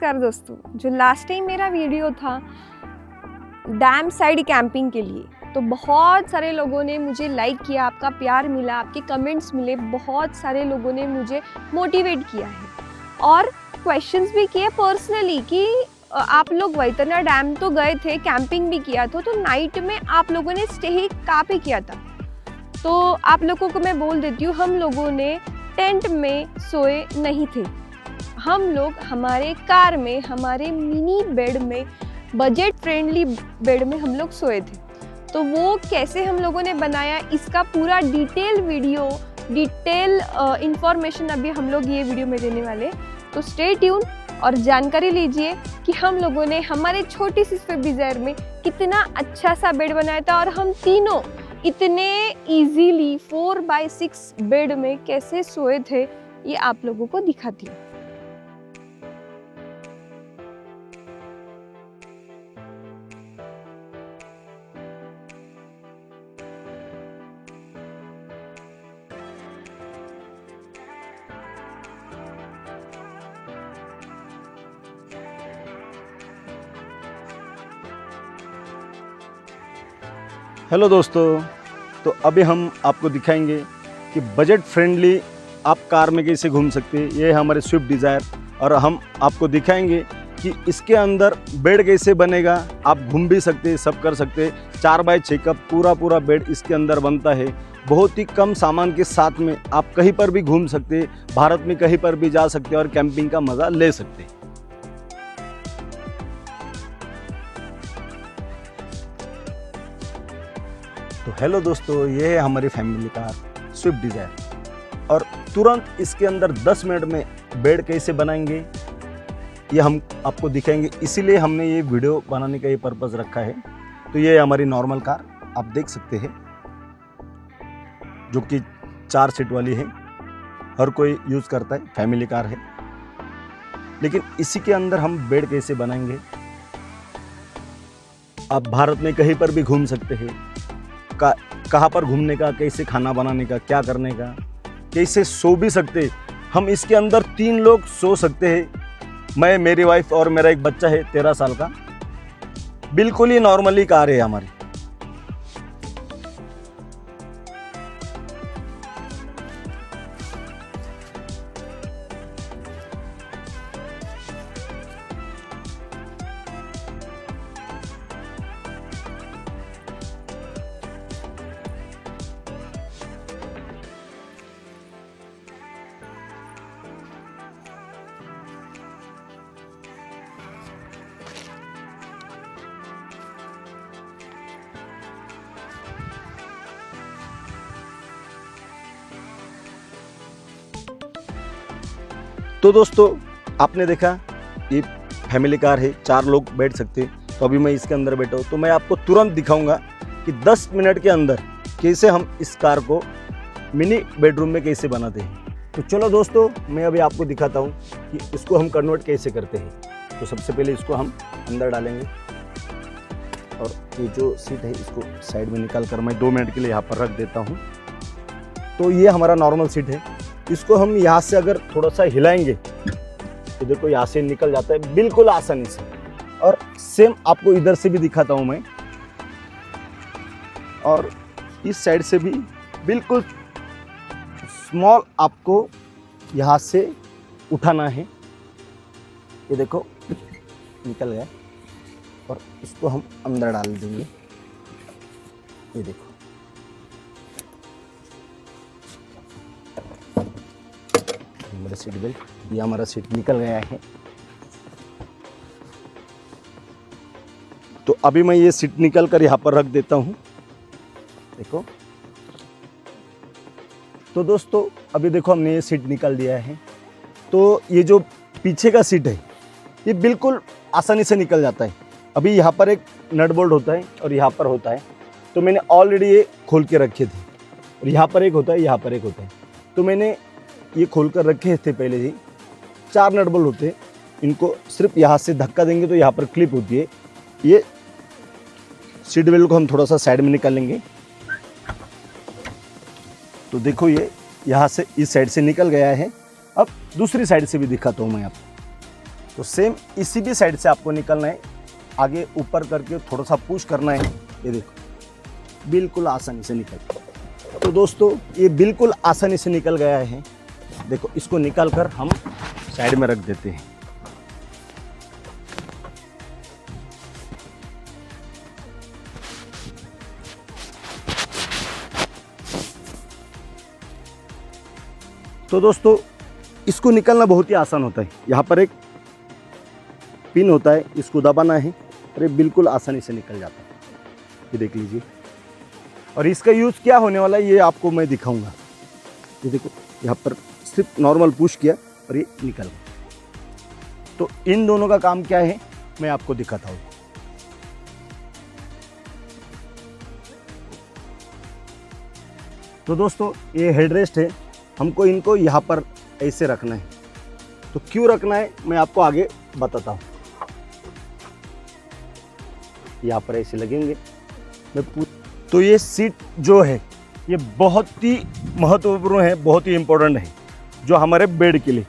नमस्कार दोस्तों, जो लास्ट टाइम मेरा वीडियो था डैम साइड कैंपिंग के लिए, तो बहुत सारे लोगों ने मुझे लाइक किया, आपका प्यार मिला, आपके कमेंट्स मिले, बहुत सारे लोगों ने मुझे मोटिवेट किया है और क्वेश्चंस भी किए पर्सनली कि आप लोग वैतरणी डैम तो गए थे, कैंपिंग भी किया था, तो नाइट में आप लोगों ने स्टे ही कहाँ पे किया था। तो आप लोगों को मैं बोल देती हूँ, हम लोगों ने टेंट में सोए नहीं थे। हम लोग हमारे कार में, हमारे मिनी बेड में, बजट फ्रेंडली बेड में हम लोग सोए थे। तो वो कैसे हम लोगों ने बनाया, इसका पूरा डिटेल इंफॉर्मेशन अभी हम लोग ये वीडियो में देने वाले। तो स्टे ट्यून और जानकारी लीजिए कि हम लोगों ने हमारे छोटी सी स्विफ्ट डिज़ायर में कितना अच्छा सा बेड बनाया था और हम तीनों इतने इजीली 4x6 बेड में कैसे सोए थे, ये आप लोगों को दिखाती हूँ। हेलो दोस्तों, तो अभी हम आपको दिखाएंगे कि बजट फ्रेंडली आप कार में कैसे घूम सकते हैं। ये है हमारे स्विफ्ट डिज़ायर और हम आपको दिखाएंगे कि इसके अंदर बेड कैसे बनेगा। आप घूम भी सकते हैं, सब कर सकते हैं। 4x6 का पूरा बेड इसके अंदर बनता है। बहुत ही कम सामान के साथ में आप कहीं पर भी घूम सकते हैं, भारत में कहीं पर भी जा सकते हैं और कैंपिंग का मज़ा ले सकते हैं। तो हेलो दोस्तों, ये है हमारी फैमिली कार स्विफ्ट डिज़ायर और तुरंत इसके अंदर 10 मिनट में बेड कैसे बनाएंगे ये हम आपको दिखाएंगे। इसीलिए हमने ये वीडियो बनाने का ये पर्पज़ रखा है। तो ये हमारी नॉर्मल कार आप देख सकते हैं, जो कि 4 सीट वाली है, हर कोई यूज़ करता है, फैमिली कार है। लेकिन इसी के अंदर हम बेड कैसे बनाएंगे। आप भारत में कहीं पर भी घूम सकते हैं, कहाँ पर घूमने का, कैसे खाना बनाने का, क्या करने का, कैसे सो भी सकते। हम इसके अंदर 3 लोग सो सकते हैं, मैं, मेरी वाइफ और मेरा एक बच्चा है 13 साल का। बिल्कुल ही नॉर्मली कार है हमारी। तो दोस्तों, आपने देखा ये फैमिली कार है, 4 लोग बैठ सकते हैं। तो अभी मैं इसके अंदर बैठा हूँ, तो मैं आपको तुरंत दिखाऊंगा कि 10 मिनट के अंदर कैसे हम इस कार को मिनी बेडरूम में कैसे बनाते हैं। तो चलो दोस्तों, मैं अभी आपको दिखाता हूँ कि इसको हम कन्वर्ट कैसे करते हैं। तो सबसे पहले इसको हम अंदर डालेंगे और ये जो सीट है इसको साइड में निकाल कर मैं 2 मिनट के लिए यहाँ पर रख देता हूँ। तो ये हमारा नॉर्मल सीट है। इसको हम यहाँ से अगर थोड़ा सा हिलाएंगे तो देखो यहाँ से निकल जाता है बिल्कुल आसानी से। और सेम आपको इधर से भी दिखाता हूँ मैं, और इस साइड से भी बिल्कुल स्मॉल आपको यहाँ से उठाना है। ये देखो निकल गया और इसको हम अंदर डाल देंगे। ये देखो, हमारा सीट बेल्ट, ये हमारा सीट निकल गया है। तो अभी मैं ये सीट निकल कर यहाँ पर रख देता हूँ। देखो, तो दोस्तों अभी देखो हमने ये सीट निकाल दिया है। तो ये जो पीछे का सीट है ये बिल्कुल आसानी से निकल जाता है। अभी यहाँ पर एक नट बोल्ट होता है और यहाँ पर होता है, तो मैंने ऑलरेडी ये खोल के रखे थे। और यहाँ पर एक होता है, यहाँ पर एक होता है, तो मैंने ये खोल कर रखे थे पहले ही। 4 नट बोल्ट होते हैं, इनको सिर्फ यहाँ से धक्का देंगे तो यहाँ पर क्लिप होती है। ये सीट बेल्ट को हम थोड़ा सा साइड में निकालेंगे। तो देखो ये यहाँ से इस साइड से निकल गया है। अब दूसरी साइड से भी दिखाता हूँ मैं आपको। तो सेम इसी भी साइड से आपको निकलना है, आगे ऊपर करके थोड़ा सा पुश करना है। ये देखो बिल्कुल आसानी से निकल। तो दोस्तों ये बिल्कुल आसानी से निकल गया है। देखो इसको निकाल कर हम साइड में रख देते हैं। तो दोस्तों इसको निकालना बहुत ही आसान होता है। यहाँ पर एक पिन होता है, इसको दबाना है और ये बिल्कुल आसानी से निकल जाता है। ये देख लीजिए। और इसका यूज़ क्या होने वाला है ये आपको मैं दिखाऊंगा। ये देखो यहाँ पर सिर्फ नॉर्मल पुश किया और ये निकल गया। तो इन दोनों का काम क्या है मैं आपको दिखाता हूँ। तो दोस्तों ये हेडरेस्ट है, हमको इनको यहाँ पर ऐसे रखना है। तो क्यों रखना है मैं आपको आगे बताता हूँ। यहाँ पर ऐसे लगेंगे। तो ये सीट जो है ये बहुत ही महत्वपूर्ण है, बहुत ही इम्पोर्टेंट है जो हमारे बेड के लिए।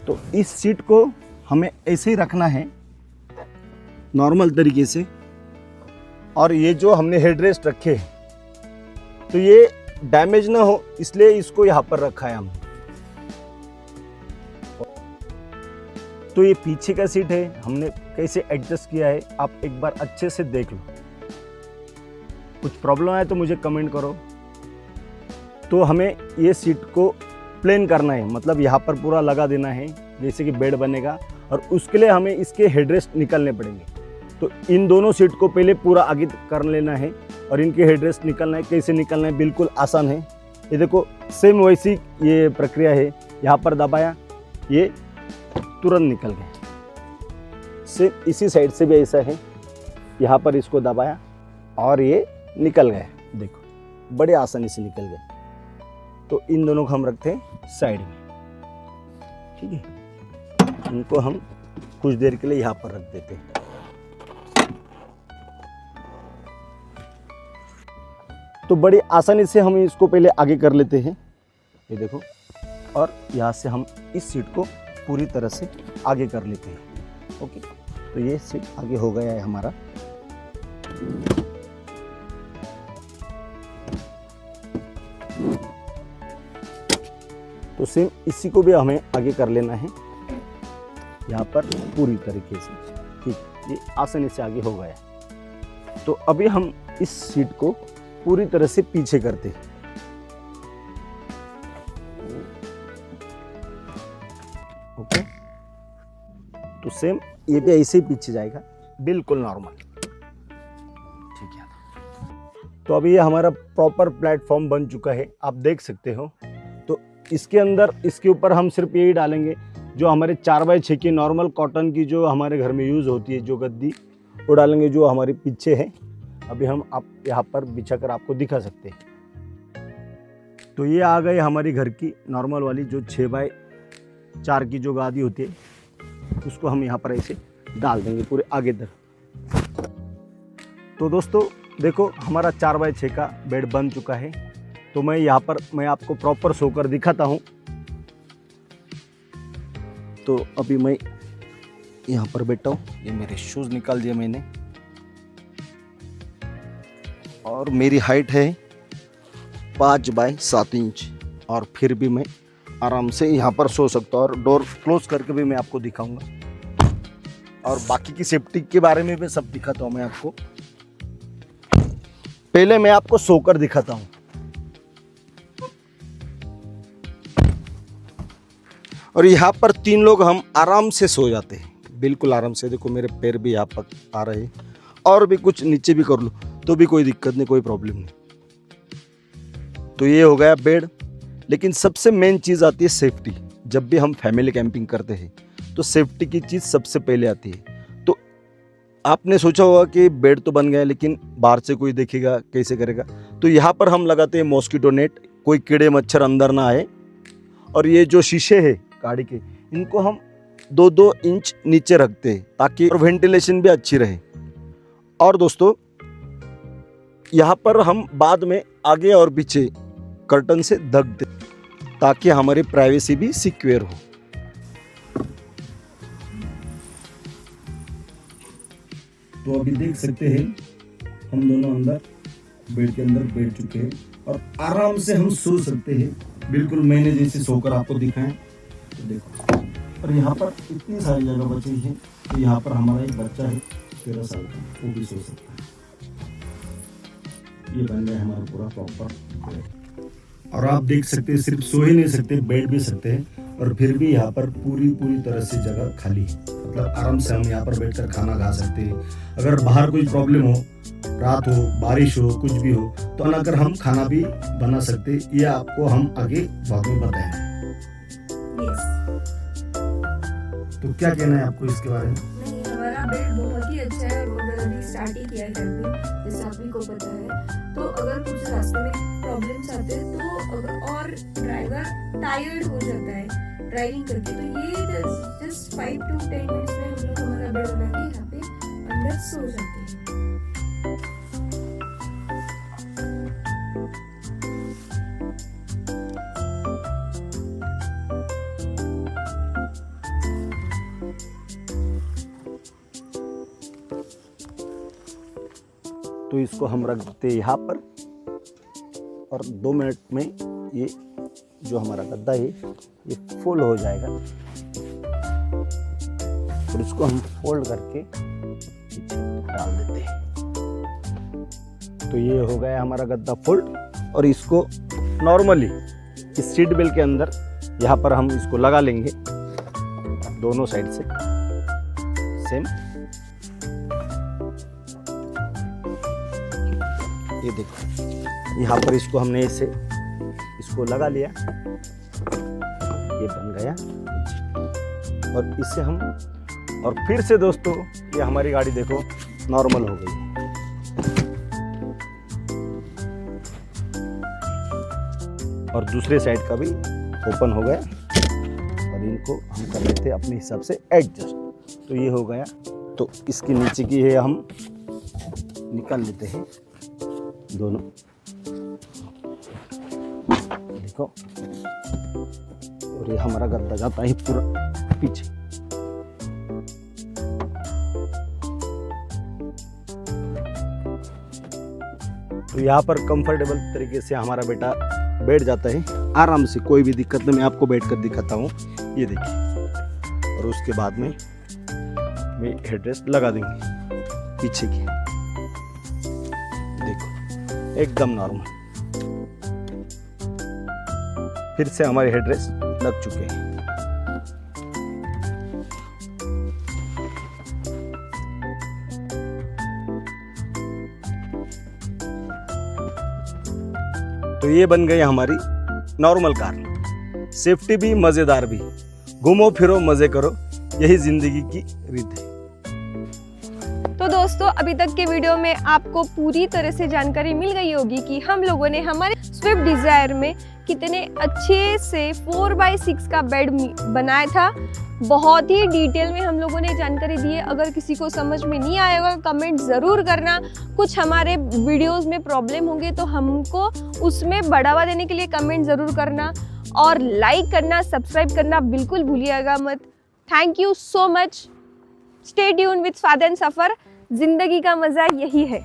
तो इस सीट को हमें ऐसे ही रखना है नॉर्मल तरीके से। और ये जो हमने हेडरेस्ट रखे हैं तो ये डैमेज ना हो इसलिए इसको यहाँ पर रखा है हमने। तो ये पीछे का सीट है, हमने कैसे एडजस्ट किया है आप एक बार अच्छे से देख लो। कुछ प्रॉब्लम आए तो मुझे कमेंट करो। तो हमें ये सीट को प्लेन करना है, मतलब यहाँ पर पूरा लगा देना है जैसे कि बेड बनेगा। और उसके लिए हमें इसके हेडरेस्ट निकालने पड़ेंगे। तो इन दोनों सीट को पहले पूरा आगे कर लेना है और इनके हेडरेस्ट निकालना है। कैसे निकालना है बिल्कुल आसान है। ये देखो सेम वैसी ये प्रक्रिया है। यहाँ पर दबाया, ये तुरंत निकल गए। सेम इसी साइड से भी ऐसा है, यहाँ पर इसको दबाया और ये निकल गए। देखो बड़े आसानी से निकल गए। तो इन दोनों को हम रखते हैं साइड में, ठीक है। इनको हम कुछ देर के लिए यहाँ पर रख देते हैं। तो बड़ी आसानी से हम इसको पहले आगे कर लेते हैं। ये देखो, और यहाँ से हम इस सीट को पूरी तरह से आगे कर लेते हैं। ओके, तो ये सीट आगे हो गया है हमारा। तो सेम इसी को भी हमें आगे कर लेना है यहाँ पर पूरी तरीके से। ठीक, ये आसानी से आगे हो गया। तो अभी हम इस सीट को पूरी तरह से पीछे करते हैं। ओके, तो सेम ये भी ऐसे ही पीछे जाएगा, बिल्कुल नॉर्मल। ठीक है, तो अभी ये हमारा प्रॉपर प्लेटफॉर्म बन चुका है, आप देख सकते हो। तो इसके अंदर, इसके ऊपर हम सिर्फ यही डालेंगे जो हमारे 4x6 की नॉर्मल कॉटन की जो हमारे घर में यूज़ होती है जो गद्दी, वो डालेंगे जो हमारे पीछे है। अभी हम आप यहाँ पर बिछा कर आपको दिखा सकते हैं। तो ये आ गई हमारी घर की नॉर्मल वाली जो 6x4 की जो गादी होती है, उसको हम यहाँ पर ऐसे डाल देंगे पूरे आगे तक। तो दोस्तों देखो हमारा 4x6 का बेड बन चुका है। तो मैं यहाँ पर आपको प्रॉपर सोकर दिखाता हूँ। तो अभी मैं यहाँ पर बैठा हूँ, ये मेरे शूज़ निकाल दिए मैंने, और मेरी हाइट है 5x7 इंच, और फिर भी मैं आराम से यहाँ पर सो सकता हूँ। और डोर क्लोज करके भी मैं आपको दिखाऊंगा, और बाकी की सेफ्टी के बारे में भी सब दिखाता हूँ मैं आपको। पहले मैं आपको सोकर दिखाता हूँ। और यहाँ पर 3 लोग हम आराम से सो जाते हैं, बिल्कुल आराम से। देखो मेरे पैर भी यहाँ पर आ रहे हैं, और भी कुछ नीचे भी कर लूँ तो भी कोई दिक्कत नहीं, कोई प्रॉब्लम नहीं। तो ये हो गया बेड। लेकिन सबसे मेन चीज़ आती है सेफ्टी। जब भी हम फैमिली कैंपिंग करते हैं तो सेफ्टी की चीज़ सबसे पहले आती है। तो आपने सोचा होगा कि बेड तो बन गया, लेकिन बाहर से कोई देखेगा कैसे करेगा। तो यहाँ पर हम लगाते हैं मॉस्किटो नेट, कोई कीड़े मच्छर अंदर ना आए। और ये जो शीशे है गाड़ी के, इनको हम 2-2 इंच नीचे रखते हैं ताकि वेंटिलेशन भी अच्छी रहे। और दोस्तों यहाँ पर हम बाद में आगे और पीछे कर्टन से ढक दे ताकि हमारी प्राइवेसी भी सिक्योर हो। तो अभी देख सकते हैं हम दोनों अंदर बेड के अंदर बैठ चुके हैं और आराम से हम सो सकते हैं, बिल्कुल मैंने जैसे सोकर आपको दिखाएं। तो देखो, और यहाँ पर इतनी सारी जगह बची है। तो यहाँ पर हमारा एक बच्चा है 13 साल का, वो भी सो सकता है। ये बन गया हमारा पूरा प्रॉपर बेड। और आप देख सकते हैं सिर्फ सो ही नहीं सकते, बैठ भी सकते हैं। और फिर भी यहाँ पर पूरी तरह से जगह खाली है, मतलब आराम से हम यहाँ पर बैठकर खाना खा सकते हैं। अगर बाहर कोई प्रॉब्लम हो, रात हो, बारिश हो, कुछ भी हो, तो अगर हम खाना भी बना सकते हैं। ये आपको हम आगे बाद में बताएंगे। तो क्या कहना है आपको इसके बारे में? नहीं, हमारा बेड बहुत ही अच्छा है और वो अभी स्टार्ट ही किया है कैंपिंग, जैसे आप भी को पता है। तो अगर कुछ रास्ते में प्रॉब्लम्स आते हैं तो और ड्राइवर टायर्ड हो जाता है ड्राइविंग करके, तो ये जस्ट 5 to 10 मिनट्स में हम लोग हमारा बेड बना के यहाँ पे अंदर सो जाते हैं। तो इसको हम रख देते हैं यहाँ पर और 2 मिनट में ये जो हमारा गद्दा है ये फुल हो जाएगा। और इसको हम फोल्ड करके पीछे डाल देते हैं। तो ये हो गया हमारा गद्दा फोल्ड। और इसको नॉर्मली इस सीट बेल्ट के अंदर यहाँ पर हम इसको लगा लेंगे दोनों साइड से सेम। ये देखो, यहाँ पर इसको हमने ऐसे इसको लगा लिया, ये बन गया। और इससे हम और फिर से दोस्तों ये हमारी गाड़ी देखो नॉर्मल हो गई। और दूसरे साइड का भी ओपन हो गया और इनको हम कर लेते हैं अपने हिसाब से एडजस्ट। तो ये हो गया। तो इसके नीचे की है हम निकाल लेते हैं दोनों, देखो। और ये हमारा गद्दा जाता है पूरा पीछे। तो यहाँ पर कंफर्टेबल तरीके से हमारा बेटा बैठ जाता है आराम से, कोई भी दिक्कत नहीं। मैं आपको बैठकर दिखाता हूँ, ये देखिए। और उसके बाद में मैं हेडरेस्ट लगा देंगे पीछे की, देखो एकदम नॉर्मल। फिर से हमारे हेडरेस्ट लग चुके हैं। तो ये बन गई हमारी नॉर्मल कार। सेफ्टी भी, मजेदार भी। घूमो फिरो मजे करो, यही जिंदगी की रीत है। तो दोस्तों, अभी तक के वीडियो में आपको पूरी तरह से जानकारी मिल गई होगी कि हम लोगों ने हमारे स्विफ्ट डिजायर में कितने अच्छे से 4x6 का बेड बनाया था। बहुत ही डिटेल में हम लोगों ने जानकारी दी है। अगर किसी को समझ में नहीं आएगा कमेंट ज़रूर करना। कुछ हमारे वीडियोस में प्रॉब्लम होंगे तो हमको उसमें बढ़ावा देने के लिए कमेंट ज़रूर करना और लाइक करना, सब्सक्राइब करना बिल्कुल भूलिएगा मत। Thank you so much. Stay tune with स्वाद एंड सफ़र। जिंदगी का मज़ा यही है।